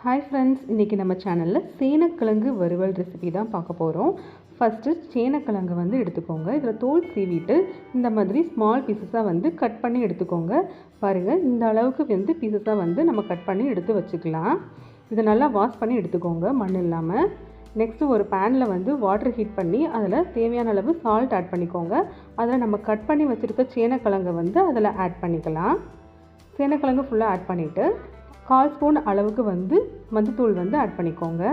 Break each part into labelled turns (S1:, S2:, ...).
S1: Hi friends, இன்றைக்கி நம்ம சேனலில் சேனக்கிழங்கு வறுவல் ரெசிபி தான் பார்க்க போகிறோம். ஃபஸ்ட்டு சேனக்கிழங்கு எடுத்துக்கோங்க. இதில் தோல் சீவிட்டு இந்த மாதிரி ஸ்மால் பீசஸாக கட் பண்ணி எடுத்துக்கோங்க. பாருங்கள், இந்த அளவுக்கு பீசஸாக நம்ம கட் பண்ணி எடுத்து வச்சுக்கலாம். இதை நல்லா வாஷ் பண்ணி எடுத்துக்கோங்க, மண் இல்லாமல். நெக்ஸ்ட்டு ஒரு பேனில் வாட்டர் ஹீட் பண்ணி அதில் தேவையான அளவு சால்ட் ஆட் பண்ணிக்கோங்க. அதில் நம்ம கட் பண்ணி வச்சுருக்க சேனக்கிழங்கை அதில் ஆட் பண்ணிக்கலாம். சேனக்கிழங்கு ஃபுல்லாக ஆட் பண்ணிவிட்டு 1/4 ஸ்பூன் அளவுக்கு மஞ்சத்தூள் ஆட் பண்ணிக்கோங்க.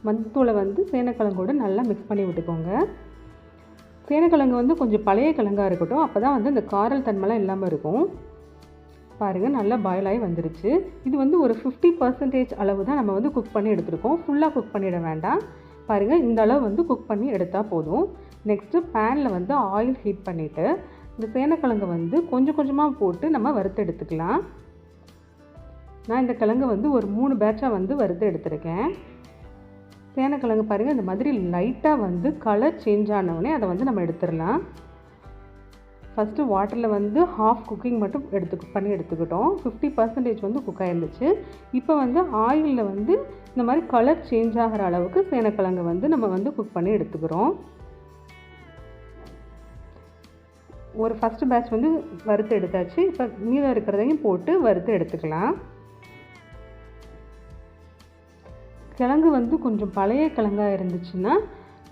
S1: மஞ்சத்தூளை சேனக்கிழங்கோடு நல்லா மிக்ஸ் பண்ணி விட்டுக்கோங்க. சேனக்கிழங்கு கொஞ்சம் பழைய கிழங்காக இருக்கட்டும், அப்போ தான் இந்த காரல் தன்மைலாம் இல்லாமல் இருக்கும். பாருங்கள், நல்லா பாயில் ஆகி வந்துருச்சு. இது ஒரு 50% அளவு தான் நம்ம குக் பண்ணி எடுத்துருக்கோம். ஃபுல்லாக குக் பண்ணிட வேண்டாம். பாருங்கள், இந்த அளவு குக் பண்ணி எடுத்தால் போதும். நெக்ஸ்ட்டு பேனில் ஆயில் ஹீட் பண்ணிவிட்டு இந்த சேனக்கிழங்கு கொஞ்சம் கொஞ்சமாக போட்டு நம்ம வறுத்து எடுத்துக்கலாம். நான் இந்த கிழங்கு ஒரு 3 பேட்சாக வறுத்து எடுத்துருக்கேன். சேனக்கிழங்கு பாருங்கள், இந்த மாதிரி லைட்டாக கலர் சேஞ்ச் ஆனவுடனே அதை நம்ம எடுத்துடலாம். ஃபஸ்ட்டு வாட்டரில் ஹாஃப் குக்கிங் மட்டும் குக் பண்ணி எடுத்துக்கிட்டோம். 50% குக் ஆகிருந்துச்சு. இப்போ ஆயிலில் இந்த மாதிரி கலர் சேஞ்ச் ஆகிற அளவுக்கு சேனக்கிழங்கு நம்ம குக் பண்ணி எடுத்துக்கிறோம். ஒரு ஃபஸ்ட்டு பேட்ச் வறுத்து எடுத்தாச்சு. இப்போ மீதம் இருக்கிறதையும் போட்டு வறுத்து எடுத்துக்கலாம். கிழங்கு கொஞ்சம் பழைய கிழங்காக இருந்துச்சுன்னா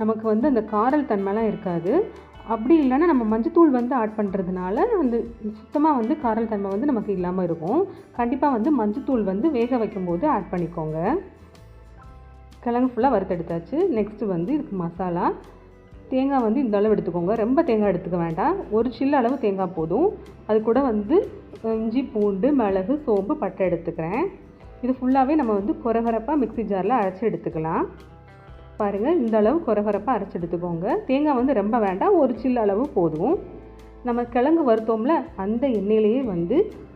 S1: நமக்கு அந்த காரல் தன்மைலாம் இருக்காது. அப்படி இல்லைன்னா நம்ம மஞ்சத்தூள் ஆட் பண்ணுறதுனால சுத்தமாக காரல் தன்மை நமக்கு இல்லாமல் இருக்கும். கண்டிப்பாக மஞ்சத்தூள் வேக வைக்கும்போது ஆட் பண்ணிக்கோங்க. கிழங்கு ஃபுல்லாக வறுத்து எடுத்தாச்சு. நெக்ஸ்ட்டு இதுக்கு மசாலா. தேங்காய் இந்த அளவு எடுத்துக்கோங்க. ரொம்ப தேங்காய் எடுத்துக்க வேண்டாம். ஒரு சில்லு அளவு தேங்காய் போதும். அது கூட இஞ்சி, பூண்டு, மிளகு, சோம்பு, பட்டை எடுத்துக்கிறேன். இது ஃபுல்லாகவே நம்ம கொரகரப்பாக மிக்ஸி ஜாரில் அரைச்சி எடுத்துக்கலாம். பாருங்கள், இந்த அளவு கொரகரப்பாக அரைச்சி எடுத்துக்கோங்க. தேங்காய் ரொம்ப வேண்டாம், ஒரு சில்லு அளவு போதும். நம்ம கிழங்கு வறுத்தோம்ல, அந்த எண்ணெயிலேயே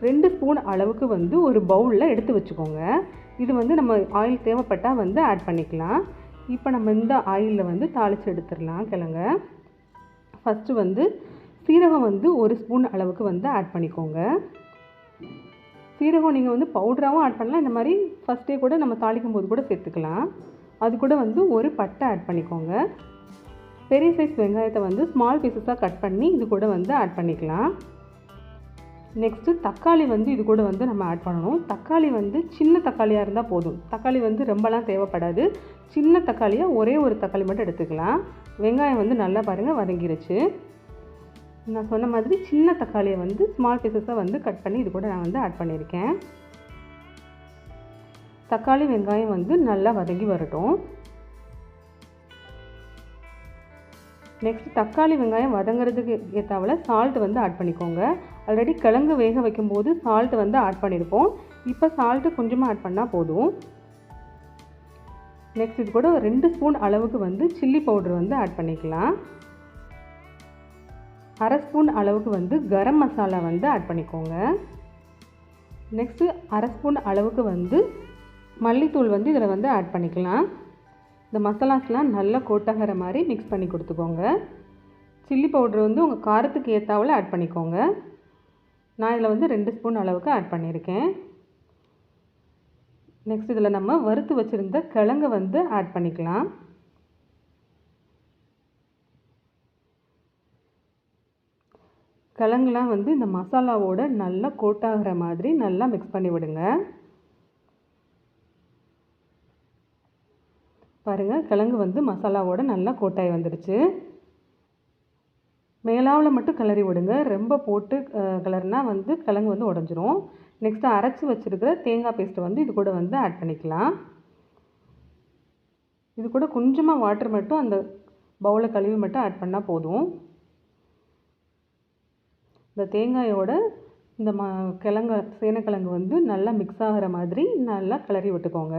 S1: 2 ஸ்பூன் அளவுக்கு ஒரு பவுலில் எடுத்து வச்சுக்கோங்க. இது நம்ம ஆயில் தேவைப்பட்டால் ஆட் பண்ணிக்கலாம். இப்போ நம்ம இந்த ஆயிலில் தாளித்து எடுத்துடலாம் கிழங்க. ஃபஸ்ட்டு சீரகம் 1 ஸ்பூன் அளவுக்கு ஆட் பண்ணிக்கோங்க. சீரகம் நீங்கள் பவுடராகவும் ஆட் பண்ணலாம். இந்த மாதிரி ஃபஸ்ட்டே கூட நம்ம தாளிக்கும் போது கூட சேர்த்துக்கலாம். அது கூட ஒரு பட்டை ஆட் பண்ணிக்கோங்க. பெரிய சைஸ் வெங்காயத்தை ஸ்மால் பீசஸாக கட் பண்ணி இது கூட ஆட் பண்ணிக்கலாம். நெக்ஸ்ட்டு தக்காளி இது கூட நம்ம ஆட் பண்ணணும். தக்காளி சின்ன தக்காளியாக இருந்தால் போதும். தக்காளி ரொம்பலாம் தேவைப்படாது. சின்ன தக்காளியாக ஒரே ஒரு தக்காளி மட்டும் எடுத்துக்கலாம். வெங்காயம் நல்லா பாருங்கள் வதங்கிருச்சு. நான் சொன்ன மாதிரி சின்ன தக்காளியை ஸ்மால் பீசஸாக கட் பண்ணி இது கூட நான் ஆட் பண்ணியிருக்கேன். தக்காளி வெங்காயம் நல்லா வதங்கி வரட்டும். நெக்ஸ்ட் தக்காளி வெங்காயம் வதங்கிறதுக்கு ஏற்றாவில் சால்ட் ஆட் பண்ணிக்கோங்க. ஆல்ரெடி கிழங்கு வேக வைக்கும்போது சால்ட் ஆட் பண்ணியிருப்போம். இப்போ சால்ட்டு கொஞ்சமாக ஆட் பண்ணால் போதும். நெக்ஸ்ட் இது கூட 2 ஸ்பூன் அளவுக்கு சில்லி பவுடர் ஆட் பண்ணிக்கலாம். 1/2 ஸ்பூன் அளவுக்கு கரம் மசாலா ஆட் பண்ணிக்கோங்க. நெக்ஸ்ட்டு 1/2 ஸ்பூன் அளவுக்கு மல்லித்தூள் இதில் ஆட் பண்ணிக்கலாம். இந்த மசாலாஸ்லாம் நல்லா கோட்டாகிற மாதிரி மிக்ஸ் பண்ணி கொடுத்துக்கோங்க. சில்லி பவுட்ரு உங்கள் காரத்துக்கு ஏற்றாவில் ஆட் பண்ணிக்கோங்க. நான் இதில் 2 ஸ்பூன் அளவுக்கு ஆட் பண்ணியிருக்கேன். நெக்ஸ்ட் இதில் நம்ம வறுத்து வச்சுருந்த கிழங்கை ஆட் பண்ணிக்கலாம். கிழங்குலாம் இந்த மசாலாவோட நல்லா கோட்டாகிற மாதிரி நல்லா மிக்ஸ் பண்ணி விடுங்க. பாருங்கள், கிழங்கு மசாலாவோட நல்லா கோட்டாகி வந்துடுச்சு. மேலாவில் மட்டும் கிளறி விடுங்க. ரொம்ப போட்டு கிளறினா கிழங்கு உடஞ்சிரும். நெக்ஸ்ட்டு அரைச்சி வச்சுருக்கிற தேங்காய் பேஸ்ட்டை இது கூட ஆட் பண்ணிக்கலாம். இது கூட கொஞ்சமாக வாட்டர் மட்டும் அந்த பவுலை கழுவி மட்டும் ஆட் பண்ணால் போதும். இந்த தேங்காயோட இந்த சேனக்கிழங்கு நல்லா மிக்ஸ் ஆகிற மாதிரி நல்லா கிளறி விட்டுக்கோங்க.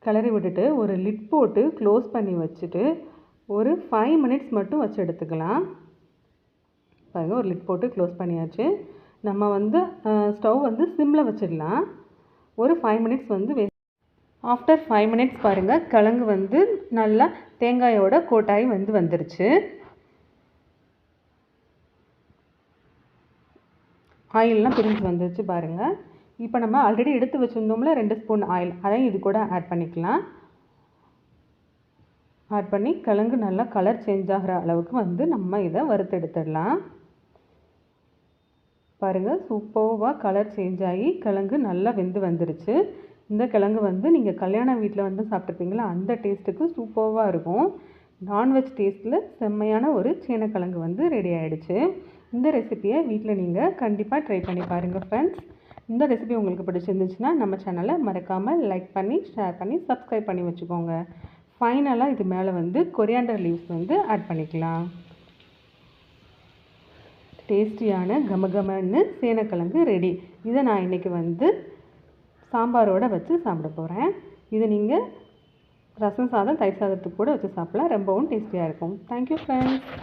S1: கிளறி விட்டுட்டு ஒரு லிட் போட்டு க்ளோஸ் பண்ணி வச்சுட்டு ஒரு 5 மினிட்ஸ் மட்டும் வச்சு எடுத்துக்கலாம். பாருங்கள், ஒரு லிட் போட்டு க்ளோஸ் பண்ணியாச்சு. நம்ம ஸ்டவ் சிம்மில் வச்சிடலாம். ஒரு 5 மினிட்ஸ் ஆஃப்டர் 5 மினிட்ஸ் பாருங்கள், கிழங்கு நல்லா தேங்காயோட கோட்டாகி வந்துருச்சு. ஆயிலெலாம் பிரிஞ்சு வந்துருச்சு பாருங்கள். இப்போ நம்ம ஆல்ரெடி எடுத்து வச்சுருந்தோம்ல 2 ஸ்பூன் ஆயில், அதையும் இது கூட ஆட் பண்ணிக்கலாம். ஆட் பண்ணி கிழங்கு நல்லா கலர் சேஞ்ச் ஆகிற அளவுக்கு வந்து நம்ம இதை வறுத்து எடுத்துடலாம். பாருங்கள், சூப்பராக கலர் சேஞ்ச் ஆகி கிழங்கு நல்லா வெந்து வந்துருச்சு. இந்த கிழங்கு வந்து நீங்கள் கல்யாண வீட்டில் வந்து சாப்பிட்ருப்பீங்களா, அந்த டேஸ்ட்டுக்கு சூப்பராக இருக்கும். நான்வெஜ் டேஸ்ட்டில் செம்மையான ஒரு சேனக்கிழங்கு வந்து ரெடி ஆகிடுச்சு. இந்த ரெசிபியை வீட்டில் நீங்கள் கண்டிப்பாக ட்ரை பண்ணி பாருங்கள் ஃப்ரெண்ட்ஸ். இந்த ரெசிபி உங்களுக்கு பிடிச்சிருந்துச்சுன்னா நம்ம சேனலை மறக்காமல் லைக் பண்ணி, ஷேர் பண்ணி, சப்ஸ்கிரைப் பண்ணி வச்சுக்கோங்க. ஃபைனலாக இது மேலே வந்து கொரியாண்டர் லீவ்ஸ் வந்து ஆட் பண்ணிக்கலாம். டேஸ்டியான கமகமன்னு சேனக்கிழங்கு ரெடி. இதை நான் இன்றைக்கி வந்து சாம்பாரோடு வச்சு சாப்பிட போகிறேன். இதை நீங்கள் ரசம் சாதம், தயிர் சாதத்துக்கு கூட வச்சு சாப்பிடலாம். ரொம்பவும் டேஸ்டியாக இருக்கும். Thank you friends.